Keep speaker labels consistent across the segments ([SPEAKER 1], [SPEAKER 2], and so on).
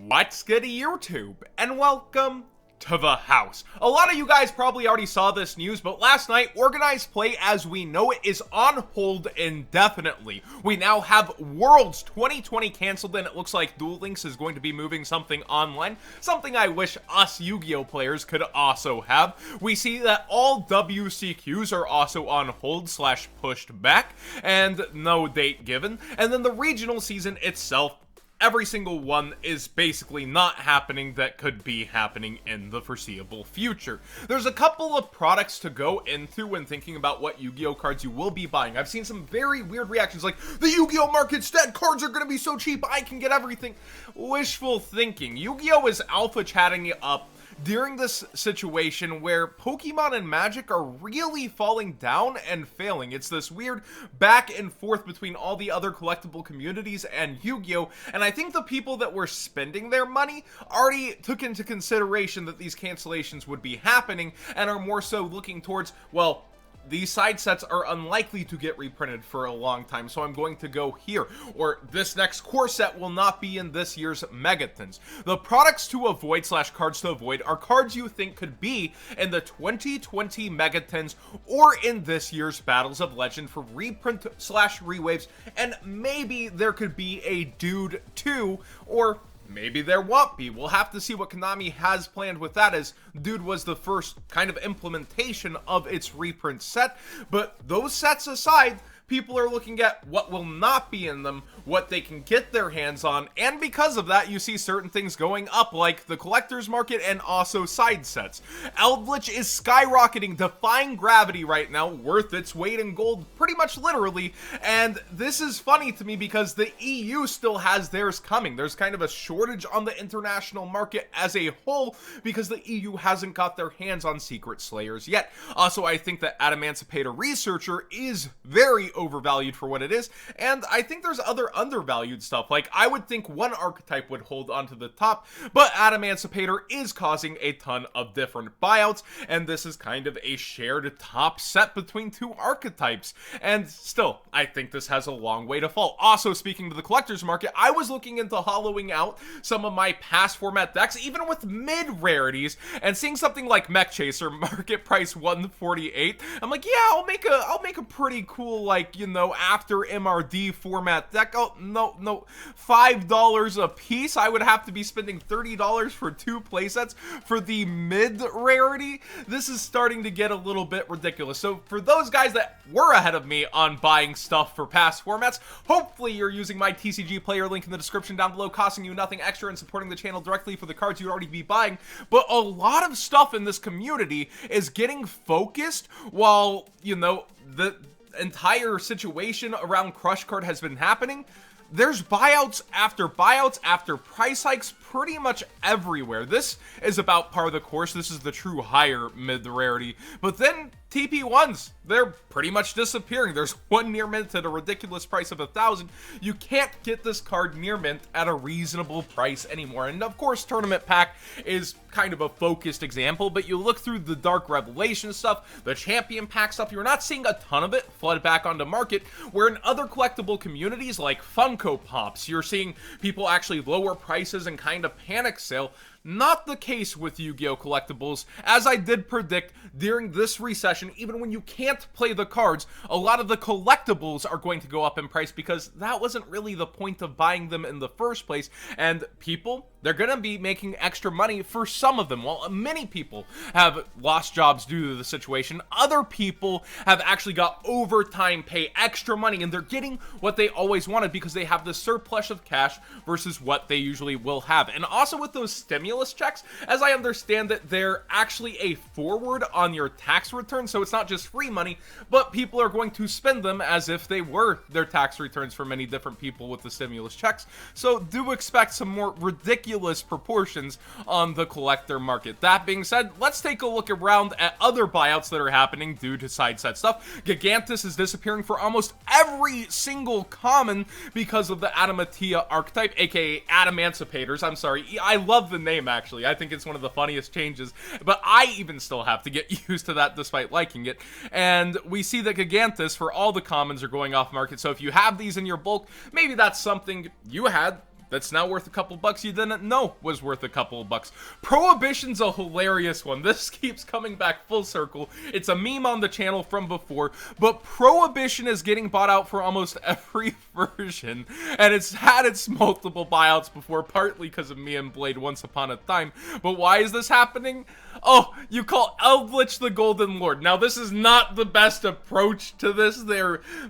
[SPEAKER 1] What's good YouTube, and welcome to the house. A lot of you guys probably already saw this news, but last night, organized play as we know it is on hold indefinitely. We now have Worlds 2020 canceled, and it looks like Duel Links is going to be moving something online, something I wish us Yu-Gi-Oh players could also have. We see that all WCQs are also on hold / pushed back, and no date given. And then the regional season itself, every single one is basically not happening that could be happening in the foreseeable future. There's a couple of products to go into when thinking about what Yu-Gi-Oh cards you will be buying. I've seen some very weird reactions like, the Yu-Gi-Oh market's dead, cards are gonna be so cheap, I can get everything. Wishful thinking. Yu-Gi-Oh is alpha chatting it up during this situation where Pokemon and Magic are really falling down and failing. It's this weird back and forth between all the other collectible communities and Yu-Gi-Oh! And I think the people that were spending their money already took into consideration that these cancellations would be happening and are more so looking towards, well, these side sets are unlikely to get reprinted for a long time, so I'm going to go here. Or this next core set will not be in this year's Megathons. The products to avoid / cards to avoid are cards you think could be in the 2020 Megathons or in this year's Battles of Legend for reprint / rewaves, and maybe there could be a Dude 2, or maybe there won't be. We'll have to see what Konami has planned with that, as Dude was the first kind of implementation of its reprint set. But those sets aside, people are looking at what will not be in them, what they can get their hands on, and because of that, you see certain things going up, like the collector's market and also side sets. Eldritch is skyrocketing, defying gravity right now, worth its weight in gold, pretty much literally, and this is funny to me because the EU still has theirs coming. There's kind of a shortage on the international market as a whole because the EU hasn't got their hands on Secret Slayers yet. Also, I think that Adamancipator Researcher is very overvalued for what it is, and I think there's other undervalued stuff. Like, I would think one archetype would hold onto the top, but Adamancipator is causing a ton of different buyouts, and this is kind of a shared top set between two archetypes, and still, I think this has a long way to fall. Also, speaking to the collector's market, I was looking into hollowing out some of my past format decks, even with mid rarities, and seeing something like Mech Chaser, market price 148, I'm like, yeah, I'll make a pretty cool, like, you know, after MRD format deck. Oh, no, $5 a piece. I would have to be spending $30 for 2 playsets for the mid rarity. This is starting to get a little bit ridiculous. So for those guys that were ahead of me on buying stuff for past formats, hopefully you're using my TCG player link in the description down below, costing you nothing extra and supporting the channel directly for the cards you'd already be buying. But a lot of stuff in this community is getting focused while, you know, the entire situation around Crush Card has been happening. There's buyouts after price hikes pretty much everywhere. This is about par of the course. This is the true higher mid rarity. But then TP1s, they're pretty much disappearing. There's one near mint at a ridiculous price of 1,000. You can't get this card near mint at a reasonable price anymore. And of course, Tournament Pack is kind of a focused example, but you look through the Dark Revelation stuff, the Champion Pack stuff, you're not seeing a ton of it flood back onto market, where in other collectible communities like Funko Pops, you're seeing people actually lower prices and kind of panic sale. Not the case with Yu-Gi-Oh! Collectibles. As I did predict, during this recession, even when you can't play the cards, a lot of the collectibles are going to go up in price because that wasn't really the point of buying them in the first place. And people, they're gonna be making extra money for some of them. While many people have lost jobs due to the situation, other people have actually got overtime pay, extra money, and they're getting what they always wanted because they have the surplus of cash versus what they usually will have. And also with those stimulus checks, as I understand that they're actually a forward on your tax return, so it's not just free money, but people are going to spend them as if they were their tax returns for many different people with the stimulus checks. So do expect some more ridiculous proportions on the collector market. That being said, let's take a look around at other buyouts that are happening due to side set stuff. Gigantus is disappearing for almost every single common because of the Adamantia archetype, aka Adamancipators. I'm sorry, I love the name actually. I think it's one of the funniest changes, but I even still have to get used to that despite liking it. And we see that Gigantus for all the commons are going off market, so if you have these in your bulk, maybe that's something you had that's now worth a couple bucks you didn't know was worth a couple of bucks. Prohibition's a hilarious one. This keeps coming back full circle. It's a meme on the channel from before, but Prohibition is getting bought out for almost every version, and it's had its multiple buyouts before, partly because of me and Blade once upon a time. But why is this happening? Oh, you call Eldritch the Golden Lord. Now, this is not the best approach to this.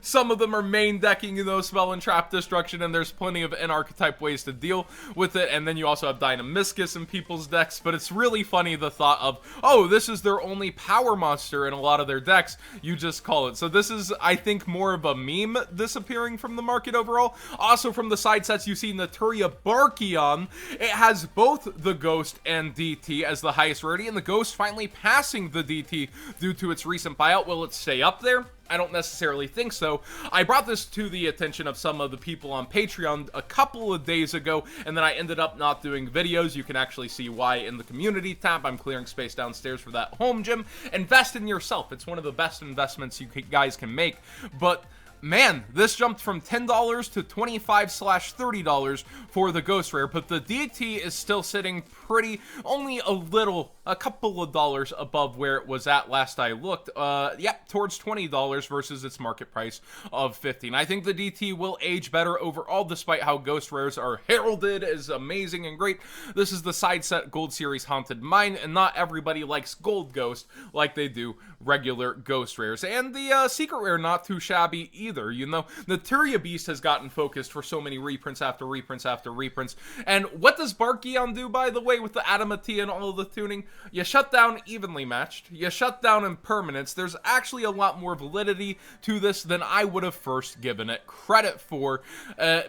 [SPEAKER 1] Some of them are main decking, you know, spell and trap destruction, and there's plenty of in-archetype ways to deal with it. And then you also have Dynamiscus in people's decks, but it's really funny the thought of, oh, this is their only power monster in a lot of their decks. You just call it. So this is, I think, more of a meme disappearing from the market overall. Also, from the side sets, you see Naturia Barkion. It has both the Ghost and DT as the highest rarity, and the Ghost finally passing the DT due to its recent buyout. Will it stay up there? I don't necessarily think so. I brought this to the attention of some of the people on Patreon a couple of days ago, and then I ended up not doing videos. You can actually see why in the community tab. I'm clearing space downstairs for that home gym. Invest in yourself. It's one of the best investments you guys can make. But man, this jumped from $10 to $25/$30 for the Ghost Rare, but the DT is still sitting pretty, only a couple of dollars above where it was at last I looked. Yep, towards $20 versus its market price of $15. I think the DT will age better overall, despite how Ghost Rares are heralded as amazing and great. This is the side set Gold Series Haunted Mine, and not everybody likes Gold Ghost like they do regular Ghost Rares. And the Secret Rare, not too shabby either, you know. The Naturia Beast has gotten focused for so many reprints after reprints after reprints. And what does Barkion do, by the way, with the Adamantia and all of the tuning? You shut down Evenly Matched, you shut down Impermanence. There's actually a lot more validity to this than I would have first given it credit for,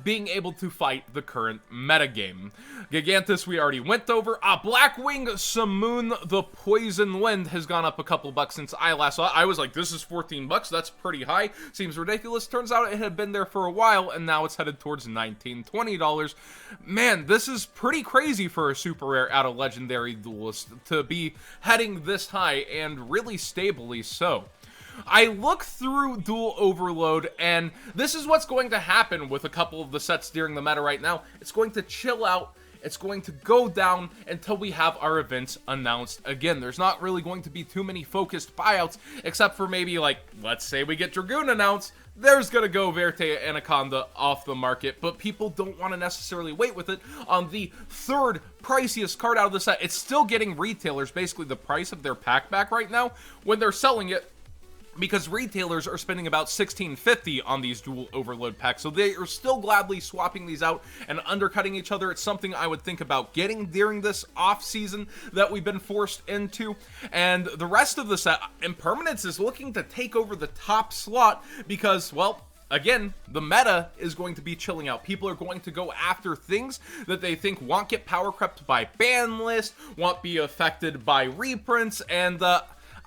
[SPEAKER 1] being able to fight the current metagame. Gigantus we already went over. Blackwing Simoon the Poison Wind has gone up a couple bucks since I last saw it. I was like, this is 14 bucks, that's pretty high. Seems ridiculous. Turns out it had been there for a while, and now it's headed towards $19, $20. Man, this is pretty crazy for a super rare out of Legendary Duelist to be heading this high, and really stably so. I look through Duel Overload, and this is what's going to happen with a couple of the sets during the meta right now. It's going to chill out. It's going to go down until we have our events announced again. There's not really going to be too many focused buyouts, except for maybe, like, let's say we get Dragoon announced. There's gonna go Verte Anaconda off the market, but people don't want to necessarily wait with it on the third priciest card out of the set. It's still getting retailers basically the price of their pack back right now when they're selling it, because retailers are spending about $16.50 on these Duel Overload packs, so they are still gladly swapping these out and undercutting each other. It's something I would think about getting during this off-season that we've been forced into. And the rest of the set, Impermanence is looking to take over the top slot because, well, again, the meta is going to be chilling out. People are going to go after things that they think won't get power crept by ban list, won't be affected by reprints, and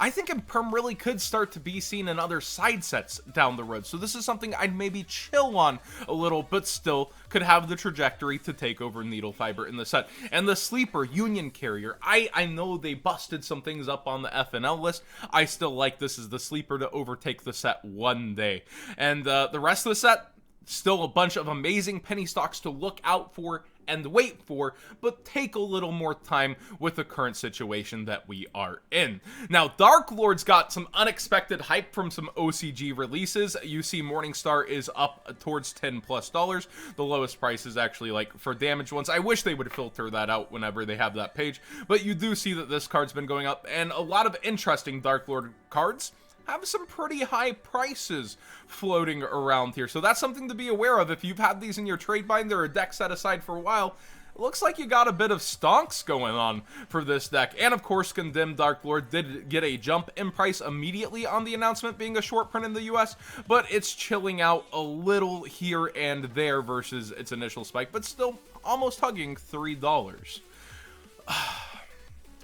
[SPEAKER 1] I think Imperm really could start to be seen in other side sets down the road. So this is something I'd maybe chill on a little, but still could have the trajectory to take over Needle Fiber in the set. And the Sleeper Union Carrier, I know they busted some things up on the FNL list. I still like this as the sleeper to overtake the set one day. And the rest of the set, still a bunch of amazing penny stocks to look out for and wait for, but take a little more time with the current situation that we are in. Now, Darklord's got some unexpected hype from some OCG releases. You see Morningstar is up towards $10+. The lowest price is actually like for damaged ones. I wish they would filter that out whenever they have that page, but you do see that this card's been going up, and a lot of interesting Darklord cards have some pretty high prices floating around here. So that's something to be aware of. If you've had these in your trade binder or deck set aside for a while, it looks like you got a bit of stonks going on for this deck. And of course, Condemned Darklord did get a jump in price immediately on the announcement being a short print in the US, but it's chilling out a little here and there versus its initial spike, but still almost hugging $3.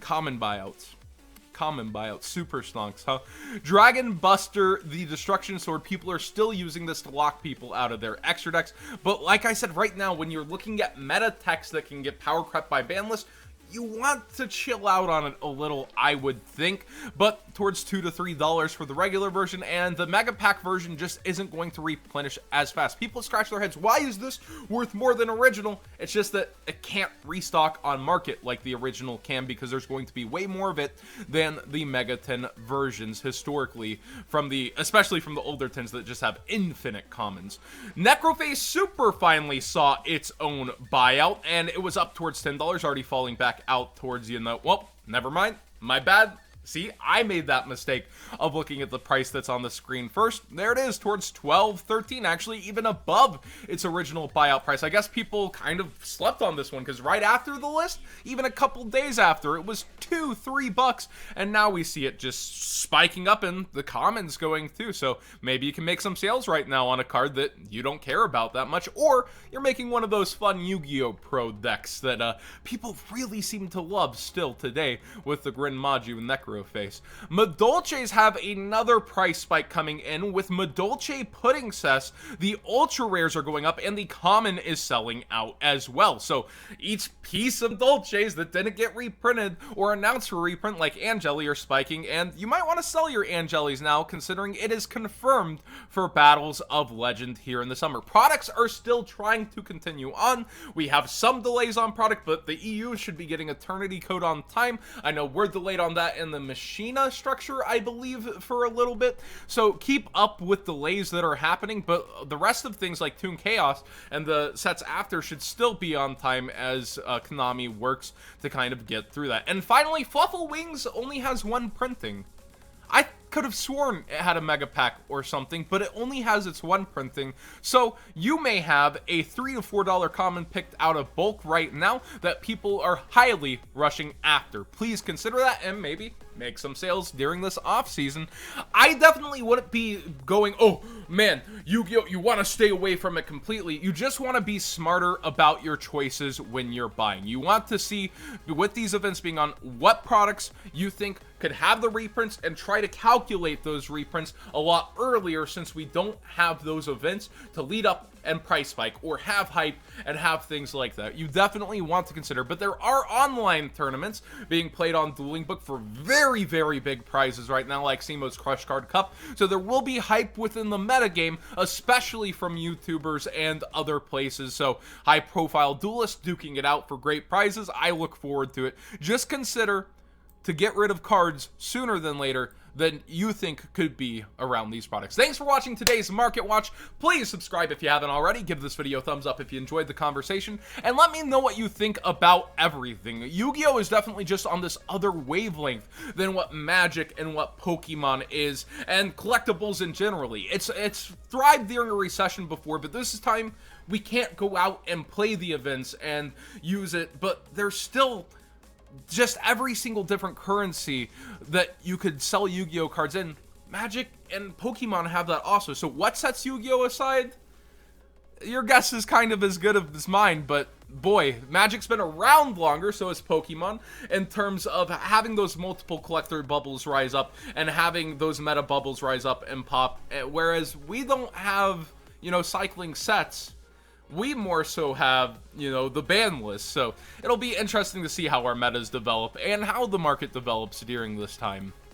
[SPEAKER 1] Common buyouts. Super stonks, huh? Dragon Buster, the Destruction Sword, people are still using this to lock people out of their extra decks, but like I said, right now, when you're looking at meta techs that can get power crept by ban list, you want to chill out on it a little, I would think, but towards $2 to $3 for the regular version, and the mega pack version just isn't going to replenish as fast. People scratch their heads, why is this worth more than original? It's just that it can't restock on market like the original can, because there's going to be way more of it than the mega tin versions historically, especially from the older tins that just have infinite commons. Necroface Super finally saw its own buyout, and it was up towards $10, already falling back out towards, well, never mind, my bad. See, I made that mistake of looking at the price that's on the screen first. There it is, towards 12, 13, actually even above its original buyout price. I guess people kind of slept on this one, because right after the list, even a couple days after, it was $2, $3, and now we see it just spiking up in the commons going too. So maybe you can make some sales right now on a card that you don't care about that much, or you're making one of those fun Yu-Gi-Oh! Pro decks that people really seem to love still today with the Grin Maju and Necro face. Madolches have another price spike coming in with Madolche Pudding Cess. The ultra rares are going up, and the common is selling out as well. So each piece of Dolces that didn't get reprinted or announced for reprint, like Angeli, are spiking, and you might want to sell your Angelis now, considering it is confirmed for Battles of Legend here in the summer. Products are still trying to continue on. We have some delays on product, but the EU should be getting Eternity Code on time. I know we're delayed on that in the Machina structure, I believe, for a little bit, so keep up with delays that are happening, but the rest of things like Toon Chaos and the sets after should still be on time as Konami works to kind of get through that. And finally, Fluffle Wings only has one printing. I could have sworn it had a mega pack or something, but it only has its one printing, so you may have a $3 to $4 common picked out of bulk right now that people are highly rushing after. Please consider that and maybe make some sales during this off season. I definitely wouldn't be going, oh man, Yu-Gi-Oh, you want to stay away from it completely. You just want to be smarter about your choices when you're buying. You want to see, with these events being on, what products you think could have the reprints, and try to calculate those reprints a lot earlier, since we don't have those events to lead up and price spike or have hype and have things like that. You definitely want to consider, but there are online tournaments being played on Dueling Book for very, very big prizes right now, like Simo's Crush Card Cup, so there will be hype within the metagame, especially from YouTubers and other places. So high profile duelists duking it out for great prizes. I look forward to it. Just consider to get rid of cards sooner than later than you think could be around these products. Thanks for watching today's Market Watch. Please subscribe if you haven't already. Give this video a thumbs up if you enjoyed the conversation, and let me know what you think about everything. Yu-Gi-Oh! Is definitely just on this other wavelength than what Magic and what Pokemon is, and collectibles in generally. It's thrived during a recession before, but this is time we can't go out and play the events and use it, but there's still just every single different currency that you could sell Yu-Gi-Oh cards in. Magic and Pokemon have that also. So what sets Yu-Gi-Oh aside? Your guess is kind of as good as mine, but boy, Magic's been around longer, so is Pokemon, in terms of having those multiple collector bubbles rise up and having those meta bubbles rise up and pop, whereas we don't have, cycling sets. We more so have, the ban list, so it'll be interesting to see how our metas develop and how the market develops during this time.